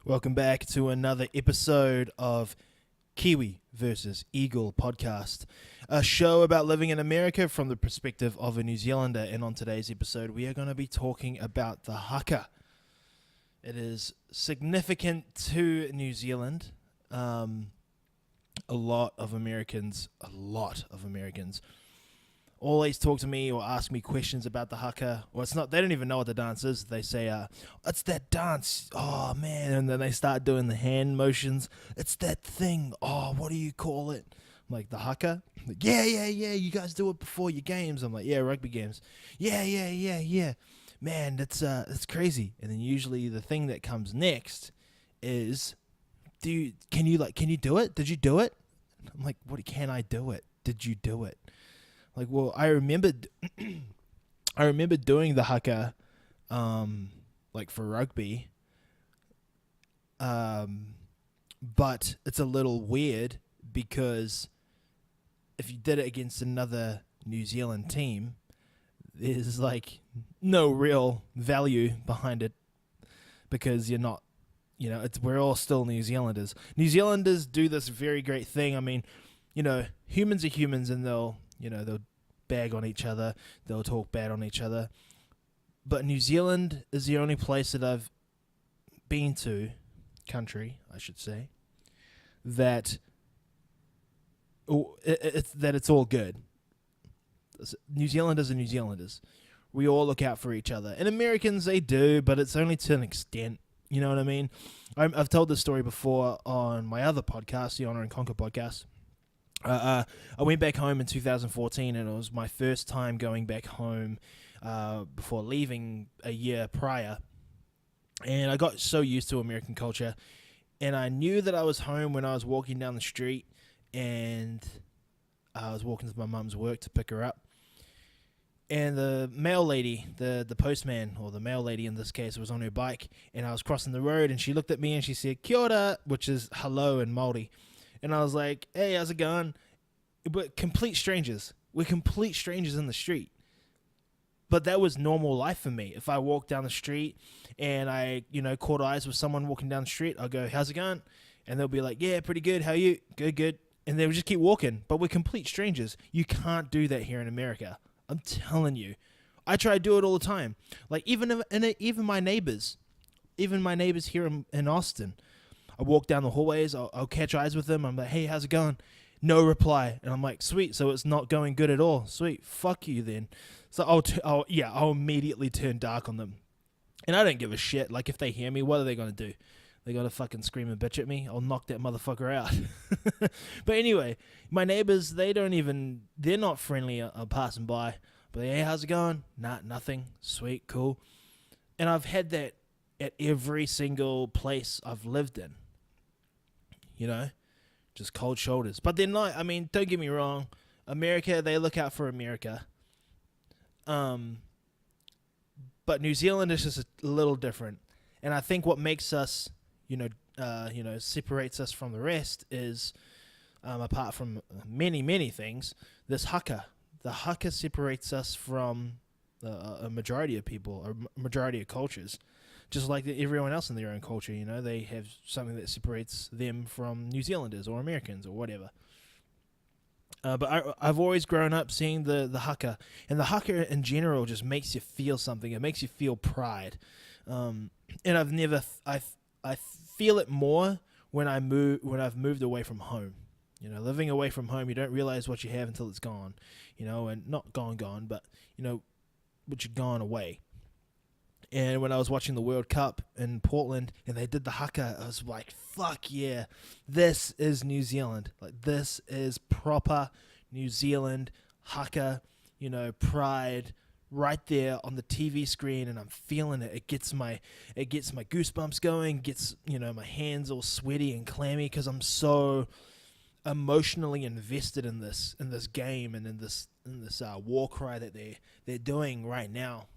Welcome back to another episode of Kiwi versus Eagle podcast, a show about living in America from the perspective of a New Zealander. And on today's episode, we are going to be talking about the haka. It is significant to New Zealand. A lot of Americans always talk to me or ask me questions about the haka. Well, it's not, they don't even know what the dance is. They say, it's that dance. Oh, man. And then they start doing the hand motions. It's that thing. Oh, what do you call it? I'm like, the haka? Like, yeah. You guys do it before your games. I'm like, yeah, rugby games. Yeah. Man, that's crazy. And then usually the thing that comes next is, can you do it? Did you do it? I'm like, what, can I do it? Did you do it? Like, well, I remember doing the haka, like for rugby, but it's a little weird because if you did it against another New Zealand team, there's like no real value behind it because you're not, we're all still New Zealanders. New Zealanders do this very great thing. I mean, humans are humans and they'll bag on each other, they'll talk bad on each other. But New Zealand is the only place that I've been to, country, I should say, that it's all good. New Zealanders are New Zealanders. We all look out for each other. And Americans, they do, but it's only to an extent. You know what I mean? I've told this story before on my other podcast, the Honor and Conquer podcast. I went back home in 2014, and it was my first time going back home before leaving a year prior. And I got so used to American culture, and I knew that I was home when I was walking down the street, and I was walking to my mum's work to pick her up. And the mail lady, the postman, or the mail lady in this case, was on her bike, and I was crossing the road, and she looked at me and she said, "Kia ora," which is hello in Māori. And I was like, hey, how's it going? But complete strangers. We're complete strangers in the street. But that was normal life for me. If I walked down the street and I, caught eyes with someone walking down the street, I'll go, how's it going? And they'll be like, yeah, pretty good. How are you? Good. And they would just keep walking. But we're complete strangers. You can't do that here in America. I'm telling you. I try to do it all the time. Like even my neighbors. Even my neighbors here in Austin. I walk down the hallways, I'll catch eyes with them. I'm like, hey, how's it going? No reply. And I'm like, sweet, so it's not going good at all. Sweet, fuck you then. So I'll immediately turn dark on them. And I don't give a shit. Like, if they hear me, what are they going to do? They're going to fucking scream and bitch at me? I'll knock that motherfucker out. But anyway, my neighbors, they're not friendly passing by. But hey, how's it going? Nah, nothing. Sweet, cool. And I've had that at every single place I've lived in. Just cold shoulders. But they're not, don't get me wrong. America, they look out for America. But New Zealand is just a little different. And I think what makes us, separates us from the rest is, apart from many, many things, this haka. The haka separates us from a majority of people, or a majority of cultures. Just like everyone else in their own culture, they have something that separates them from New Zealanders or Americans or whatever. But I've always grown up seeing the haka, and the haka in general just makes you feel something. It makes you feel pride, and I feel it more when I've moved away from home. Living away from home, you don't realize what you have until it's gone. And not gone, but but you're gone away. And when I was watching the World Cup in Portland and they did the haka, I was like, fuck yeah, this is New Zealand. Like, this is proper New Zealand haka, pride right there on the TV screen, and I'm feeling it. It gets my goosebumps going, gets, my hands all sweaty and clammy because I'm so emotionally invested in this game and in this war cry that they're doing right now.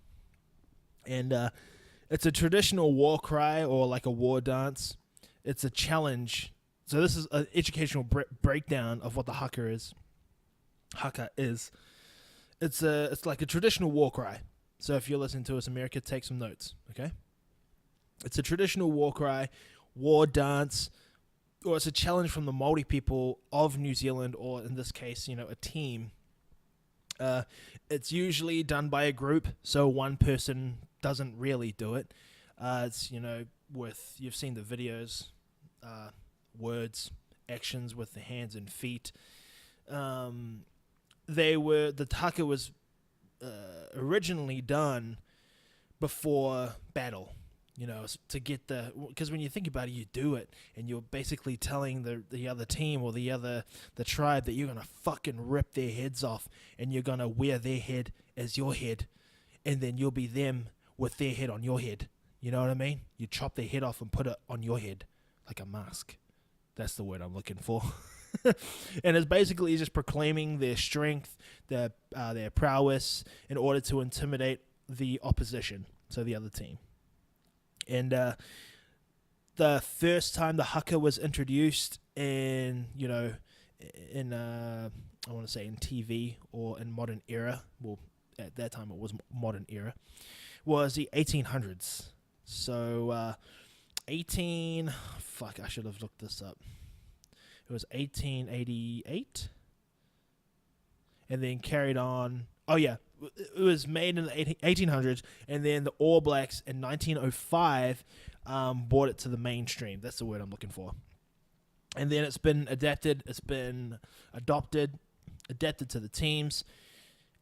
And it's a traditional war cry or like a war dance. It's a challenge. So this is an educational breakdown of what the haka is. Haka is. It's like a traditional war cry. So if you're listening to us, America, take some notes, okay? It's a traditional war cry war dance, or it's a challenge from the Māori people of New Zealand, or in this case, a team. It's usually done by a group, so one person doesn't really do it. It's, you've seen the videos, words, actions with the hands and feet. The haka was originally done before battle, to get because when you think about it, you do it, and you're basically telling the other team or the tribe that you're gonna fucking rip their heads off, and you're gonna wear their head as your head, and then you'll be them with their head on your head. You know what I mean? You chop their head off and put it on your head like a mask. That's the word I'm looking for. And it's basically just proclaiming their strength, their prowess, in order to intimidate the opposition, so the other team. And the first time the haka was introduced in I want to say in TV or in modern era, well, at that time it was modern era, was the 1800s. So I should have looked this up. It was 1888, and then carried on. Oh yeah, it was made in the 1800s, and then the All Blacks in 1905 brought it to the mainstream. That's the word I'm looking for. And then it's been adapted, adapted to the teams,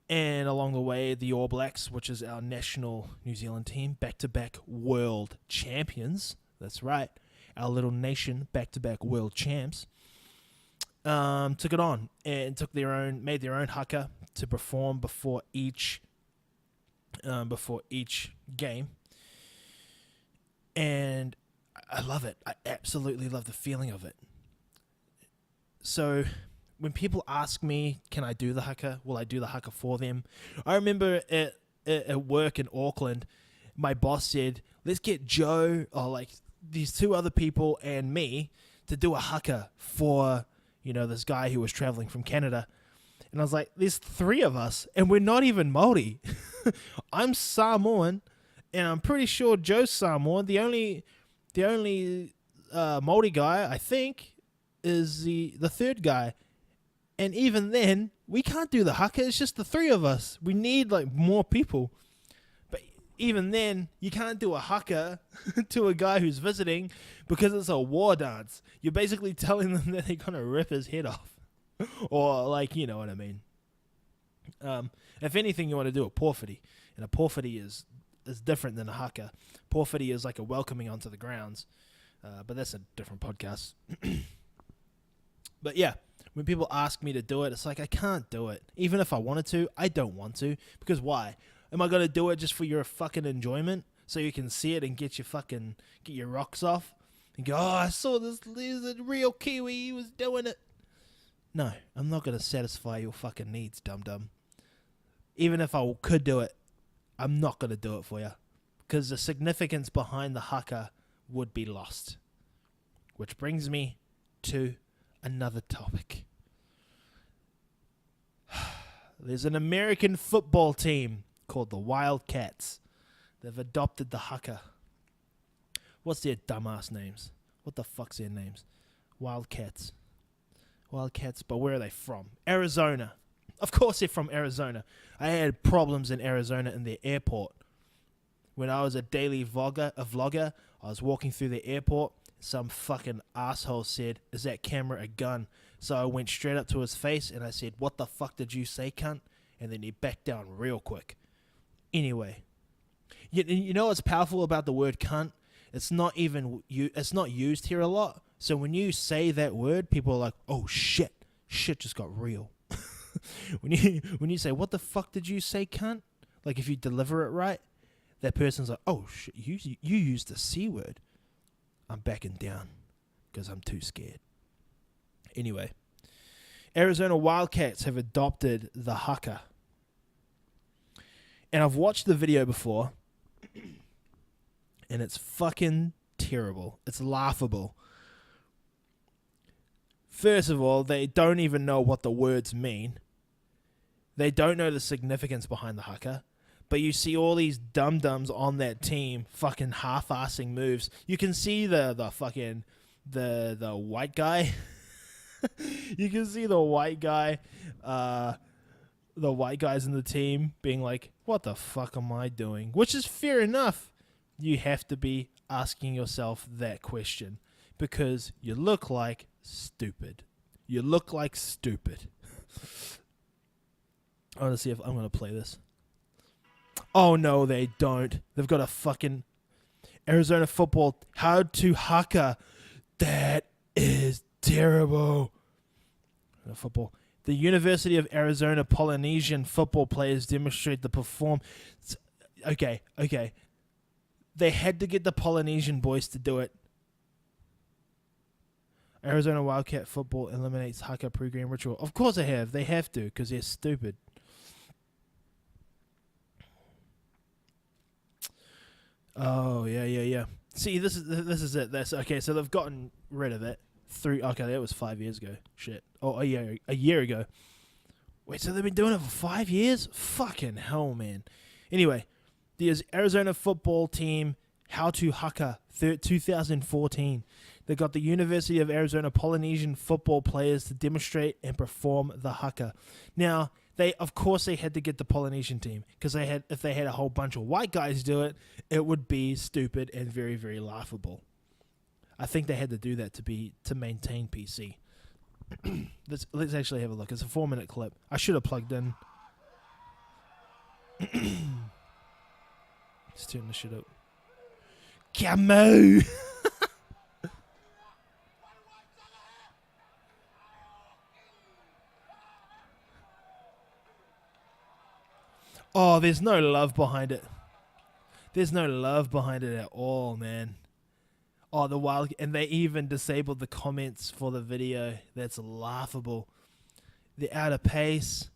and along the way, the All Blacks, which is our national New Zealand team, back-to-back world champions. That's right, our little nation, back-to-back world champs. Took it on and made their own haka to perform before each game, and I love it. I absolutely love the feeling of it. So when people ask me, can I do the haka? Will I do the haka for them? I remember at work in Auckland, my boss said, let's get Joe, or like these two other people and me, to do a haka for this guy who was traveling from Canada. And I was like, there's three of us, and we're not even Māori. I'm Samoan, and I'm pretty sure Joe's Samoan. The only Māori guy, I think, is the third guy. And even then, we can't do the haka. It's just the three of us. We need more people. But even then, you can't do a haka to a guy who's visiting because it's a war dance. You're basically telling them that they're going to rip his head off. Or, you know what I mean. If anything, you want to do a porfity. And a porfity is different than a haka. Porfity is like a welcoming onto the grounds. But that's a different podcast. But yeah, when people ask me to do it, it's like, I can't do it. Even if I wanted to, I don't want to. Because why? Am I going to do it just for your fucking enjoyment? So you can see it and get your rocks off? And go, oh, I saw this, there's a real Kiwi, he was doing it. No, I'm not going to satisfy your fucking needs, dum-dum. Even if I could do it, I'm not going to do it for you. Because the significance behind the haka would be lost. Which brings me to another topic. There's an American football team called the Wildcats. They've adopted the haka. What's their dumbass names? What the fuck's their names? Wildcats, but where are they from? Arizona. Of course they're from Arizona. I had problems in Arizona in their airport. When I was a daily vlogger, I was walking through the airport. Some fucking asshole said, is that camera a gun? So I went straight up to his face and I said, what the fuck did you say, cunt? And then he backed down real quick. Anyway, you know what's powerful about the word cunt? It's not used here a lot. So when you say that word, people are like, oh shit just got real. when you say, what the fuck did you say, cunt? Like if you deliver it right, that person's like, oh shit, you used the C word. I'm backing down because I'm too scared. Anyway, Arizona Wildcats have adopted the haka. And I've watched the video before, and it's fucking terrible. It's laughable. First of all, they don't even know what the words mean. They don't know the significance behind the haka. But you see all these dum-dums on that team fucking half-assing moves. You can see the fucking the white guy. You can see the white guy, the white guys in the team being like, what the fuck am I doing? Which is fair enough. You have to be asking yourself that question because you look like stupid. You look like stupid. I want to see if I'm going to play this. Oh, no, they don't. They've got a fucking Arizona football. How to Haka. That is terrible. Football. The University of Arizona Polynesian football players demonstrate the perform. Okay. They had to get the Polynesian boys to do it. Arizona Wildcat football eliminates Haka pre-game ritual. Of course they have. They have to because they're stupid. Oh, yeah. See, this is it. That's okay. So they've gotten rid of it. Okay, that was 5 years ago. Shit. Oh, a year ago. Wait, so they've been doing it for 5 years? Fucking hell, man. Anyway, the Arizona football team, How to Haka, 2014. They got the University of Arizona Polynesian football players to demonstrate and perform the haka. Now, of course they had to get the Polynesian team because if they had a whole bunch of white guys do it, it would be stupid and very, very laughable. I think they had to do that to maintain PC. Let's actually have a look. It's a 4-minute clip. I should have plugged in. Let's turn this shit up. Camo! Oh, there's no love behind it. There's no love behind it at all, man. Oh, and they even disabled the comments for the video. That's laughable. They're out of pace.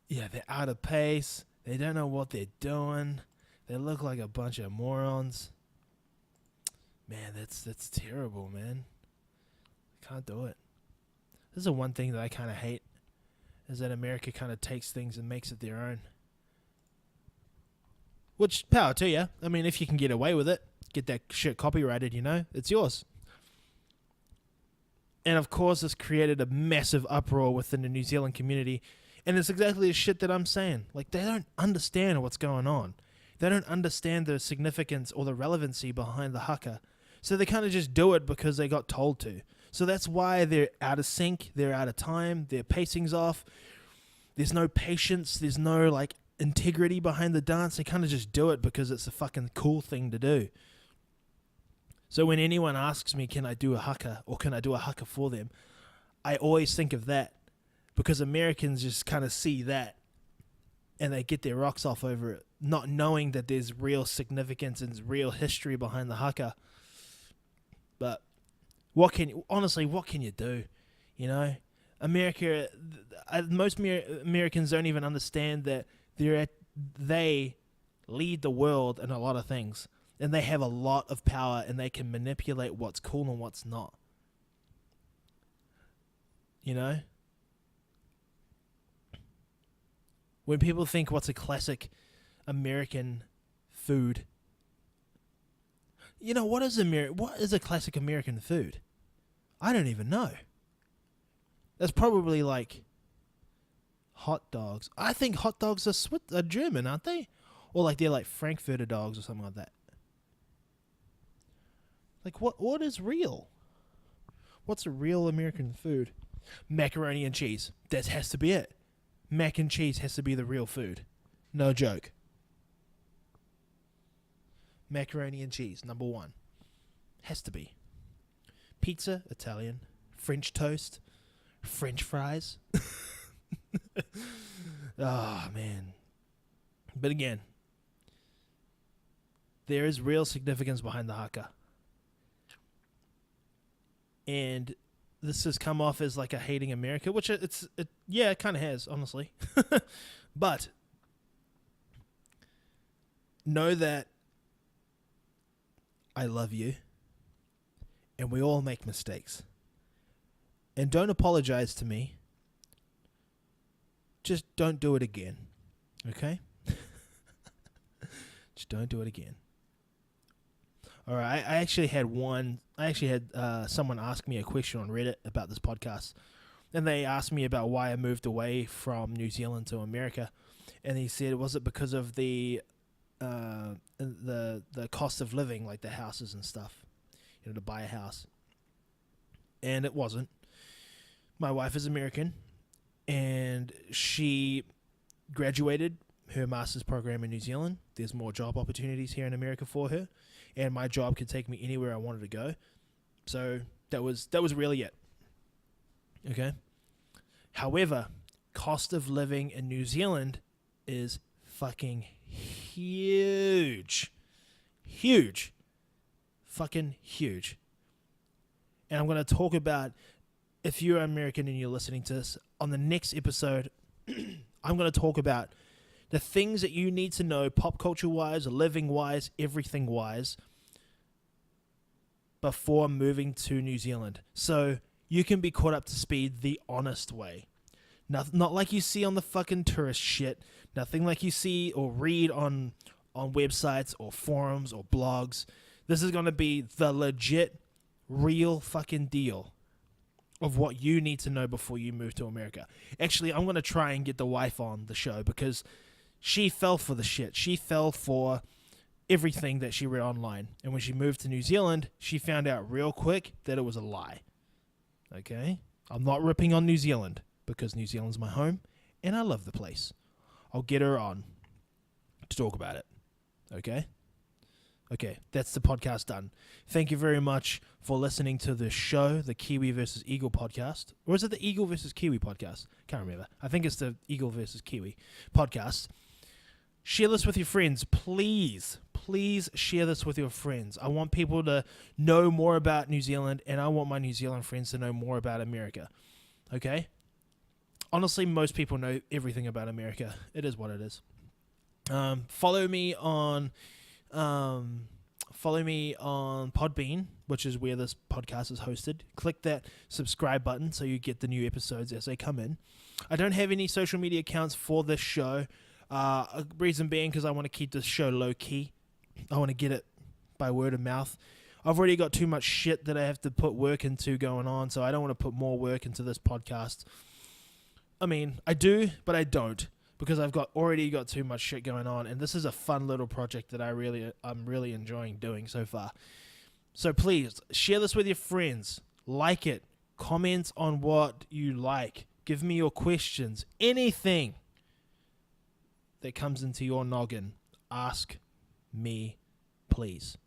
Yeah, they're out of pace. They don't know what they're doing. They look like a bunch of morons. Man, that's terrible, man. Can't do it. This is the one thing that I kind of hate, is that America kind of takes things and makes it their own. Which, power to you. I mean, if you can get away with it, get that shit copyrighted, it's yours. And of course, it's created a massive uproar within the New Zealand community. And it's exactly the shit that I'm saying. Like, they don't understand what's going on. They don't understand the significance or the relevancy behind the haka. So they kind of just do it because they got told to. So that's why they're out of sync. They're out of time. Their pacing's off. There's no patience. There's no, integrity behind the dance. They kind of just do it because it's a fucking cool thing to do. So when anyone asks me, can I do a haka or can I do a haka for them, I always think of that because Americans just kind of see that and they get their rocks off over it, not knowing that there's real significance and real history behind the haka. But what can you do? Most Americans don't even understand that they lead the world in a lot of things, and they have a lot of power, and they can manipulate what's cool and what's not. When people think what's a classic American food, what is a classic American food? I don't even know. That's probably hot dogs. I think hot dogs are German, aren't they? Or they're Frankfurter dogs or something like that. What is real? What's a real American food? Macaroni and cheese. That has to be it. Mac and cheese has to be the real food. No joke. Macaroni and cheese, number 1. Has to be. Pizza, Italian. French toast. French fries. Oh, man. But again, there is real significance behind the haka. And this has come off as a hating America, which it kind of has, honestly. But know that I love you, and we all make mistakes. And don't apologize to me. Just don't do it again. Okay? Just don't do it again. All right, I actually had someone ask me a question on Reddit about this podcast. And they asked me about why I moved away from New Zealand to America. And he said, was it because of the cost of living, like the houses and stuff, to buy a house? And it wasn't. My wife is American, and she graduated her master's program in New Zealand. There's more job opportunities here in America for her, and my job could take me anywhere I wanted to go. So that was really it. Okay. However, cost of living in New Zealand is fucking huge. Huge. Fucking huge. And I'm going to talk about, if you're American and you're listening to this, on the next episode, I'm going to talk about the things that you need to know, pop culture-wise, living-wise, everything-wise, before moving to New Zealand. So you can be caught up to speed the honest way. Not like you see on the fucking tourist shit. Nothing like you see or read on websites or forums or blogs. This is going to be the legit, real fucking deal of what you need to know before you move to America. Actually, I'm going to try and get the wife on the show because she fell for the shit. She fell for everything that she read online. And when she moved to New Zealand, she found out real quick that it was a lie. Okay? I'm not ripping on New Zealand because New Zealand's my home and I love the place. I'll get her on to talk about it. Okay? Okay, that's the podcast done. Thank you very much for listening to the show, the Kiwi versus Eagle podcast. Or is it the Eagle versus Kiwi podcast? Can't remember. I think it's the Eagle versus Kiwi podcast. Share this with your friends. Please, please share this with your friends. I want people to know more about New Zealand, and I want my New Zealand friends to know more about America. Okay? Honestly, most people know everything about America. It is what it is. Follow me on Podbean, which is where this podcast is hosted. Click that subscribe button so you get the new episodes as they come in. I don't have any social media accounts for this show. Reason being because I want to keep this show low key. I want to get it by word of mouth. I've already got too much shit that I have to put work into going on, so I don't want to put more work into this podcast. I mean, I do, but I don't, because I've already got too much shit going on, and this is a fun little project that I'm really enjoying doing so far. So please, share this with your friends. Like it. Comment on what you like. Give me your questions. Anything that comes into your noggin, ask me, please.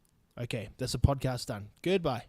Okay, that's a podcast done. Goodbye.